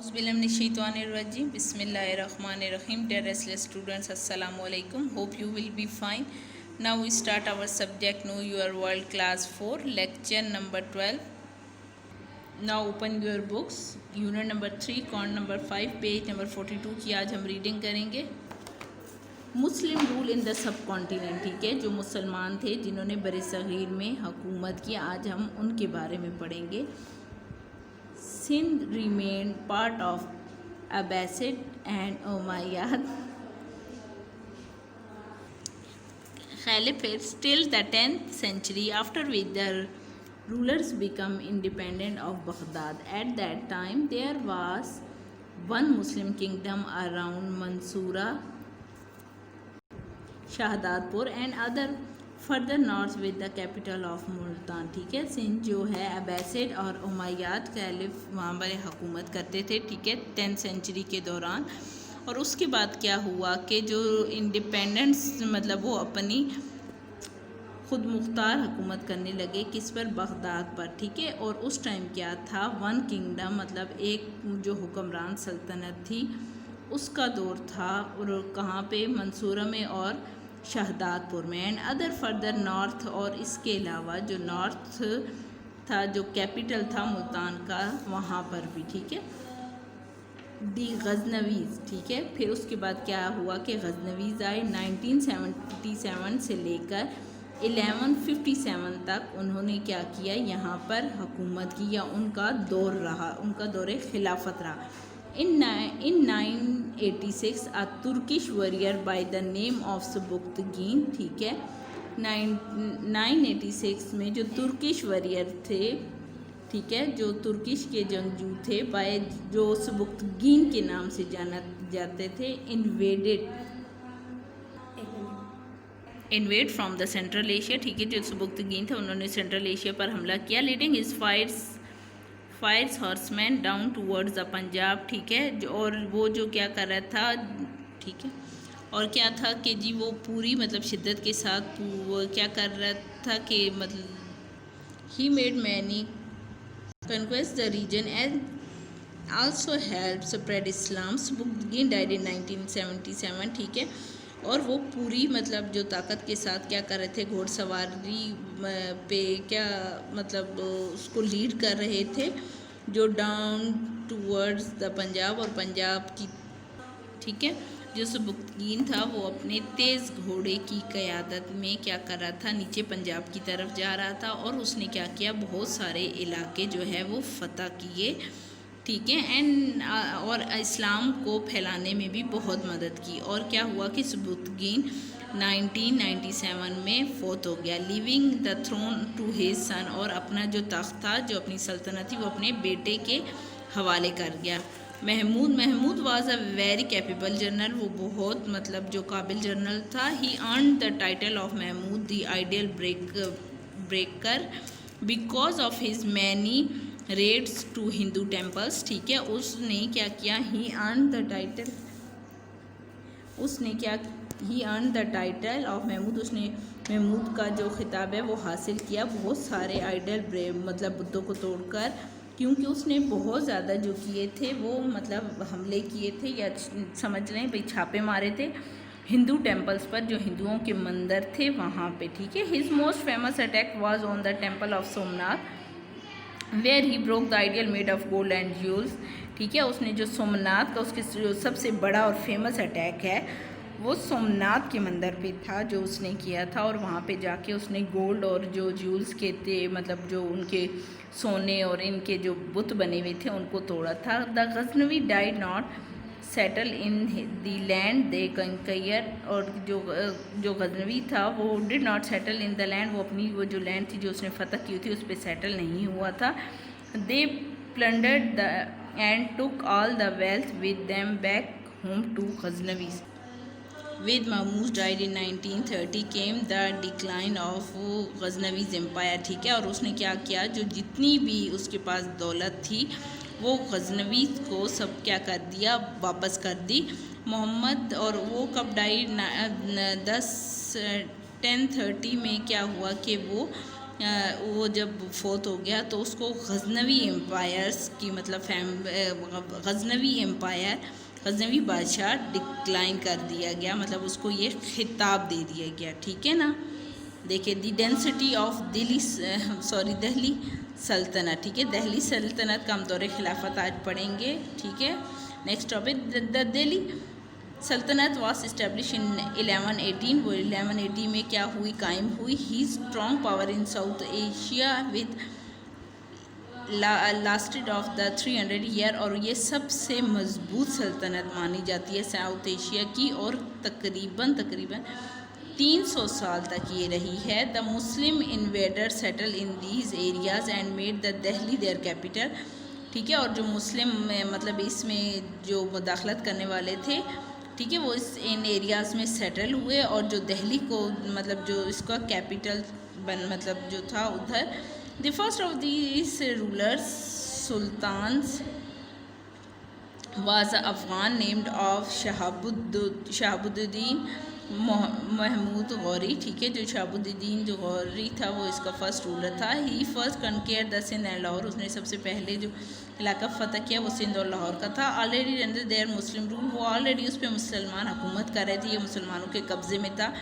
Auzubillahiminash-shaytanir-rajim. Bismillahir-rahmanir-rahim. Dear restless students, Assalamu alaikum. Hope you will be fine. Now we start our subject Know Your World Class 4, lecture number 12. Now open your books. Unit number 3, con number 5, page number 42 की आज हम reading करेंगे. मुस्लिम rule in the sub continent. ठीक है, जो मुसलमान थे जिन्होंने बरे सगीर में हुकूमत की, आज हम उनके बारे में पढ़ेंगे. Sindh remained part of Abbasid and Umayyad Caliphate till the 10th century, after which the rulers became independent of Baghdad. At that time, there was one Muslim kingdom around Mansoura, Shahdadpur and other further north with the capital of Multan. ठीक है, सिंध जो है अब्बासिड और उमैयाद caliph वहाँ पर हुकूमत करते थे. ठीक है, 10th सेंचुरी के दौरान. और उसके बाद क्या हुआ कि जो इंडिपेंडेंस मतलब वो अपनी खुद मुख्तार हुकूमत करने लगे. किस पर? बगदाद पर. ठीक है, और उस टाइम क्या था, वन किंगडम मतलब एक जो हुक्मरान सल्तनत थी उसका दौर था. और कहाँ पे? मंसूरा में और शहदादपुर में. एंड अदर फर्दर नॉर्थ, और इसके अलावा जो नॉर्थ था जो कैपिटल था मुल्तान का वहाँ पर भी. ठीक है, दी गजनवीज़. ठीक है, फिर उसके बाद क्या हुआ कि गजनवीज़ आए. 1977 से लेकर 1157 तक उन्होंने क्या किया, यहाँ पर हुकूमत की, या उनका दौर रहा, उनका दौर खिलाफत रहा. In 986 a Turkish warrior by the name of Subuktigin. ठीक है, 986 में जो तुर्किश वॉरियर थे, ठीक है, जो तुर्किश के जंगजू थे, बाय जो सुबुक्तगीन के नाम से जाना जाते थे, invade from the central Asia. ठीक है, जो सुबुक्तगीन थे उन्होंने सेंट्रल एशिया पर हमला किया. Leading his fierce horsemen down towards the Punjab. ठीक है, और वो जो क्या कर रहा था, ठीक है, और क्या था कि जी वो पूरी मतलब शिद्दत के साथ वो क्या कर रहा था कि मतलब he made many conquest the region and also help spread Islam. Sabuktigin died in 1977. ठीक है, और वो पूरी मतलब जो ताकत के साथ क्या कर रहे थे, घोड़सवारी पे क्या मतलब उसको लीड कर रहे थे, जो डाउन टूवर्ड्स द पंजाब, और पंजाब की. ठीक है, जो सुबुक्तगीन था वो अपने तेज़ घोड़े की क़यादत में क्या कर रहा था, नीचे पंजाब की तरफ जा रहा था. और उसने क्या किया, बहुत सारे इलाके जो है वो फतह किए. ठीक है, एंड और इस्लाम को फैलाने में भी बहुत मदद की. और क्या हुआ कि सुबुक्तगीन 1997 में फौत हो गया, leaving the throne to his son. और अपना जो तख्त था, जो अपनी सल्तनत थी, वो अपने बेटे के हवाले कर गया. Mahmud was a very capable general. वो बहुत मतलब जो काबिल जनरल था. He earn the title of Mahmud the idol breaker because of his many raids to Hindu temples. ठीक है, उसने क्या किया, he earn the title of Mahmud. उसने महमूद का जो खिताब है वो हासिल किया बहुत सारे आइडल मतलब बुतों को तोड़कर, क्योंकि उसने बहुत ज़्यादा जो किए थे वो मतलब हमले किए थे, या समझ लें भाई छापे मारे थे हिंदू टेम्पल्स पर, जो हिंदुओं के मंदिर थे वहाँ पे. ठीक है, his most famous attack was on the temple of Somnath where he broke the idol made of gold and jewels. ठीक है, उसने जो सोमनाथ का उसके जो सबसे बड़ा और फेमस अटैक है वो सोमनाथ के मंदिर पे था, जो उसने किया था. और वहाँ पे जाके उसने गोल्ड और जो ज्यूल्स के थे मतलब जो उनके सोने और इनके जो बुत बने हुए थे उनको तोड़ा था. The Ghaznavi died not settle in the land they conquer. और जो गजनवी था वो did not settle in the land. वो अपनी वो जो लैंड थी जो उसने फतह की थी उस पर सेटल नहीं हुआ था. They plundered the and took all the wealth with them back home to Ghaznavi. With Mahmud died in 1930 came the decline of Ghaznavi's empire. ठीक है, और उसने क्या किया, जो जितनी भी उसके पास दौलत थी वो गजनवी को सब क्या कर दिया, वापस कर दी. मोहम्मद, और वो कब डाई 1030 में क्या हुआ कि वो वो जब फोत हो गया तो उसको गज़नवी एम्पायर्स की मतलब गज़नवी एम्पायर, गज़नवी बादशाह डिक्लाइन कर दिया गया, मतलब उसको ये खिताब दे दिया गया। ठीक है ना। देखिए दी डेंसिटी ऑफ दिल्ली सल्तनत। ठीक है, दिल्ली सल्तनत का हम दौरे खिलाफत आज पढ़ेंगे। ठीक है, नेक्स्ट टॉपिक द दिल्ली सल्तनत वॉज इस्टेब्लिश इन 1118। वो 1180 में क्या हुई, कायम हुई। He strong power in South Asia with lasted of the 300 year, और ये सबसे मजबूत सल्तनत मानी जाती है साउथ एशिया की, और तकरीबन 300 साल तक ये रही है। The Muslim invader settle in these areas and made the Delhi their capital. ठीक है, और जो मुस्लिम मतलब इसमें जो मुदाखलत करने वाले थे, ठीक है, वो इन एरियाज़ में सेटल हुए, और जो दिल्ली को मतलब जो इसका कैपिटल मतलब जो था उधर। The first of these rulers sultans was Afghan named of Shahabuddin Mahmud Ghori. ठीक है, जो शहाबुद्दीन जो गौरी था वो इसका फर्स्ट रूलर था। He first conquer the Sindh and Lahore. उसने सबसे पहले जो इलाका फ़तह किया वो सिंध और लाहौर का था। Already under their Muslim rule, वो ऑलरेडी उस पर मुसलमान हुकूमत कर रहे थे, ये मुसलमानों के कब्ज़े में था।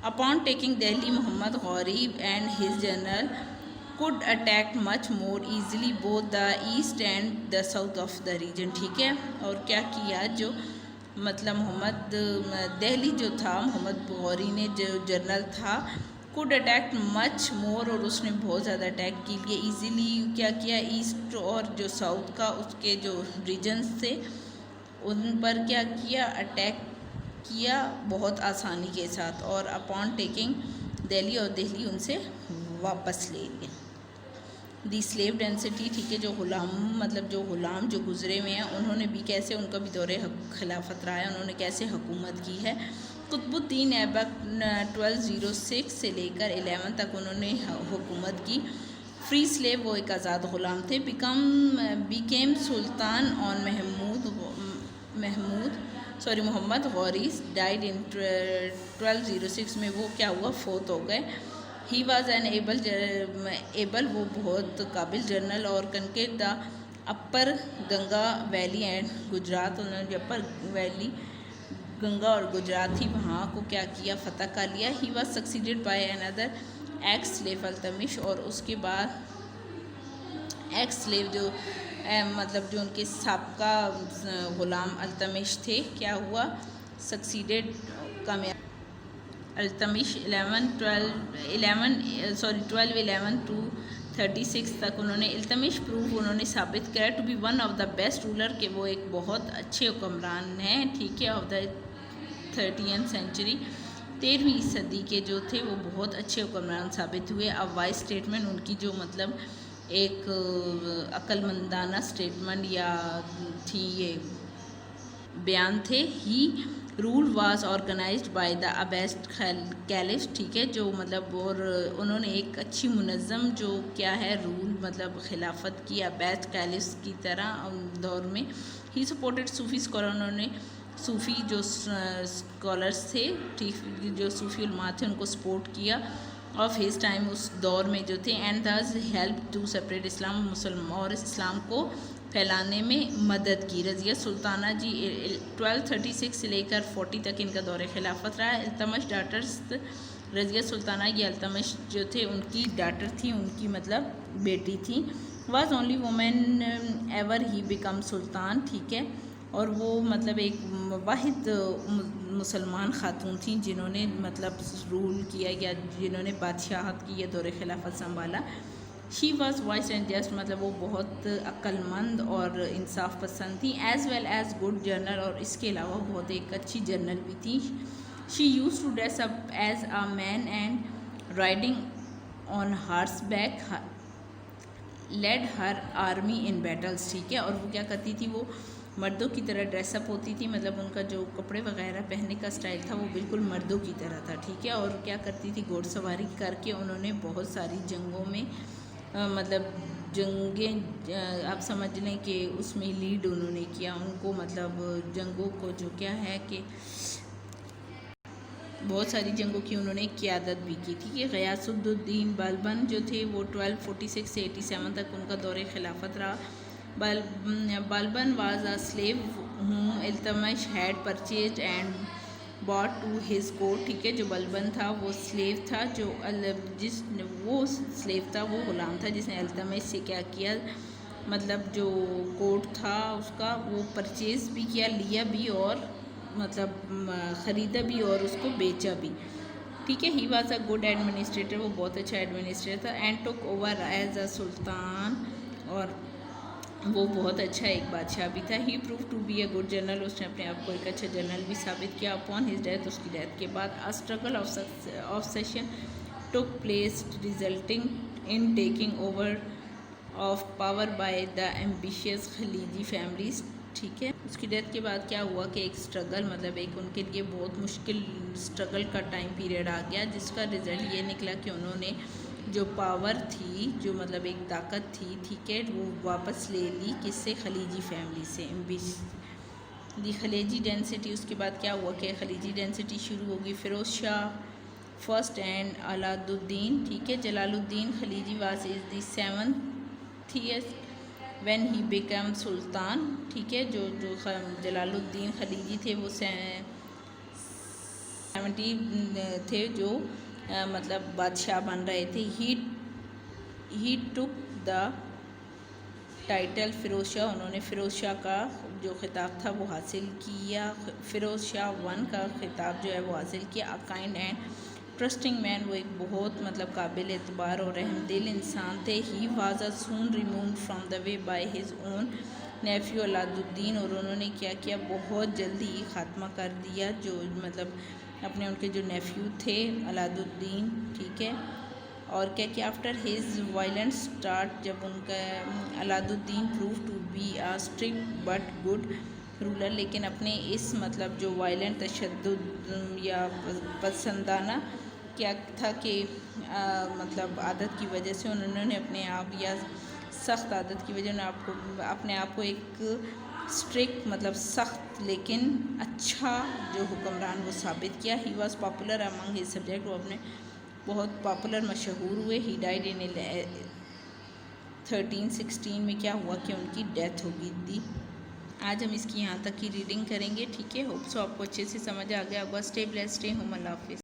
Upon taking Delhi Mohammad Ghori and his general could attack much more easily both the east and the south of the region। ठीक है, और क्या किया, जो मतलब मोहम्मद दिल्ली जो था, मोहम्मद गौरी ने जो जनरल था, कुड अटैक मच मोर, और उसने बहुत ज़्यादा अटैक के लिए ईज़िली क्या किया, ईस्ट और जो साउथ का उसके जो रीजन्स थे उन पर क्या किया, अटैक किया बहुत आसानी के साथ। और अपॉन टेकिंग दिल्ली, और दिल्ली उनसे वापस ले लिया। दी स्लेव डेंसिटी। ठीक है, जो गुलाम मतलब जो गुलाम जो गुजरे हुए हैं उन्होंने भी कैसे, उनका भी दौरे खिलाफत रहा है, उन्होंने कैसे हुकूमत की है। कुतुबुद्दीन ऐबक 1206 से लेकर 11 तक उन्होंने हुकूमत की। फ्री स्लेव, वो एक आज़ाद ग़ुलाम थे। Became sultan on Mohammad Ghori died in 1206 में वो क्या हुआ, फोत हो गए। ही वॉज एन एबल, वो बहुत काबिल जनरल, और कनके the upper Ganga valley and Gujarat. उन्होंने अपर वैली गंगा और गुजरात थी वहाँ को क्या किया, फ़तह कर लिया। He was succeeded by another ex slave Altamish, और उसके बाद एक्स स्लेव जो मतलब जो उनके साबका ग़ुलाम अल्तमिश थे, क्या हुआ, सक्सीडेड कामयाब। अल्तमिश 1211 टू 36 तक उन्होंने इल्तमिश प्रूफ उन्होंने साबित किया to be one of the best ruler, के वो एक बहुत अच्छे हुक्मरान हैं। ठीक है, ऑफ द 13th सेंचुरी, 13वीं सदी के जो थे वो बहुत अच्छे हुक्मरान साबित हुए। अब वाइस स्टेटमेंट उनकी जो मतलब एक अक्लमंदाना स्टेटमेंट या थी, ये बयान थे। He rule was organized by the Abbasid caliph. ठीक है, जो मतलब और उन्होंने एक अच्छी मुनज़्ज़म जो क्या है रूल मतलब खिलाफत की अबैसिड कैलिफ की तरह दौर में। ही सपोर्टेड सूफ़ी स्कॉलर, उन्होंने सूफ़ी जो स्कॉलर्स थे, ठीक, जो सूफ़ी उलमा थे उनको सपोर्ट किया ऑफ हिज टाइम, उस दौर में जो थे। एंड दस हेल्प टू सेपरेट इस्लाम मुसलमान, और इस्लाम को फैलाने में मदद की। रज़िया सुल्ताना जी 1236 से लेकर 40 तक इनका दौरे खिलाफत रहा। इल्तमश डाटर्स, रज़िया सुल्ताना ये इल्तमश जो थे उनकी डाटर थी, उनकी मतलब बेटी थी। Was only women ever he become sultan. ठीक है, और वो मतलब एक वाहिद मुसलमान ख़ातून थी जिन्होंने मतलब रूल किया या जिन्होंने बादशाहत की, या दौरे खिलाफत संभाला। She was wise and just, मतलब वो बहुत अक्लमंद और इंसाफ पसंद थी। As well as good general, और इसके अलावा बहुत एक अच्छी जर्नल भी थी। She use to dress up as a man and riding on horseback led her army in battles. ठीक है, और वो क्या करती थी, वो मर्दों की तरह ड्रेसअप होती थी, मतलब उनका जो कपड़े वगैरह पहनने का स्टाइल था वो बिल्कुल मर्दों की तरह था। ठीक है, और क्या करती थी, घोड़सवारी करके उन्होंने बहुत सारी जंगों में मतलब जंगें आप समझ लें कि उसमें लीड उन्होंने किया उनको, मतलब जंगों को जो क्या है कि बहुत सारी जंगों की उन्होंने क़ियादत भी की। ठीक है, ग़ियासुद्दीन बलबन जो थे वो 1246 से 87 तक उनका दौरे खिलाफत रहा। Balban was a slave whom Iltutmish had purchased and bought to his court. ठीक है, जो बलबन था वो स्लेव था, वो स्लेव था, वो ग़ुलाम था जिसने इल्तुतमिश से क्या किया, मतलब जो कोर्ट था उसका वो परचेज़ भी किया, लिया भी और मतलब ख़रीदा भी और उसको बेचा भी। ठीक है, he was a good administrator, वो बहुत अच्छा एडमिनिस्ट्रेटर था। And took over as a sultan, और वो बहुत अच्छा एक बादशाह भी था। He prove to be a good general, उसने अपने आप को एक अच्छा जनरल भी साबित किया। अपॉन हिज डेथ, उसकी डेथ के बाद a struggle of succession took place resulting in taking over of power by the ambitious Khalji families. ठीक है, उसकी डेथ के बाद क्या हुआ कि एक स्ट्रगल, मतलब एक उनके लिए बहुत मुश्किल स्ट्रगल का टाइम पीरियड आ गया, जिसका रिज़ल्ट ये निकला कि उन्होंने जो पावर थी, जो मतलब एक ताकत थी, ठीक है, वो वापस ले ली। किससे? खलीजी फैमिली से, दी खलीजी डेंसिटी। उसके बाद क्या हुआ कि खलीजी डेंसिटी शुरू होगी। फ़िरोज़ शाह फर्स्ट एंड अलाउद्दीन, ठीक है, Jalaluddin Khalji was is the 7th when he become sultan. ठीक है, जो जलालुद्दीन खलीजी थे वो 70 थे जो मतलब बादशाह बन रहे थे। He took the title Firoz Shah, उन्होंने फ़िरोज़ शाह का जो ख़िताब था वो हासिल किया। फ़िरोज़ शाह 1 का ख़िताब जो है वो हासिल किया। A kind and trusting man, वो एक बहुत मतलब काबिल एतबार और रहमदिल इंसान थे। He was a soon removed from the way by his own nephew Alauddin, और उन्होंने क्या किया, बहुत जल्दी ही ख़ात्मा कर दिया जो मतलब अपने उनके जो नेफ्यू थे अलाउद्दीन। ठीक है, और क्या किया, आफ्टर हिज वायलेंट स्टार्ट, जब उनका Alauddin prove to be a strict but good ruler, लेकिन अपने इस मतलब जो वायलेंट तशद्दुद या पसंदाना क्या था कि मतलब आदत की वजह से उन्होंने अपने आप, या सख्त आदत की वजह से अपने आप को एक स्ट्रिक्ट मतलब सख्त लेकिन अच्छा जो हुक्मरान वो साबित किया। He was popular among his subject, वो अपने बहुत पॉपुलर मशहूर हुए। ही डाइड इन 1316 में क्या हुआ कि उनकी डेथ हो गई थी। आज हम इसकी यहाँ तक की रीडिंग करेंगे। ठीक है, होप सो आपको अच्छे से समझ आ गया होगा। स्टे ब्लेस्ड, स्टे होम, अल्लाह हाफिज़।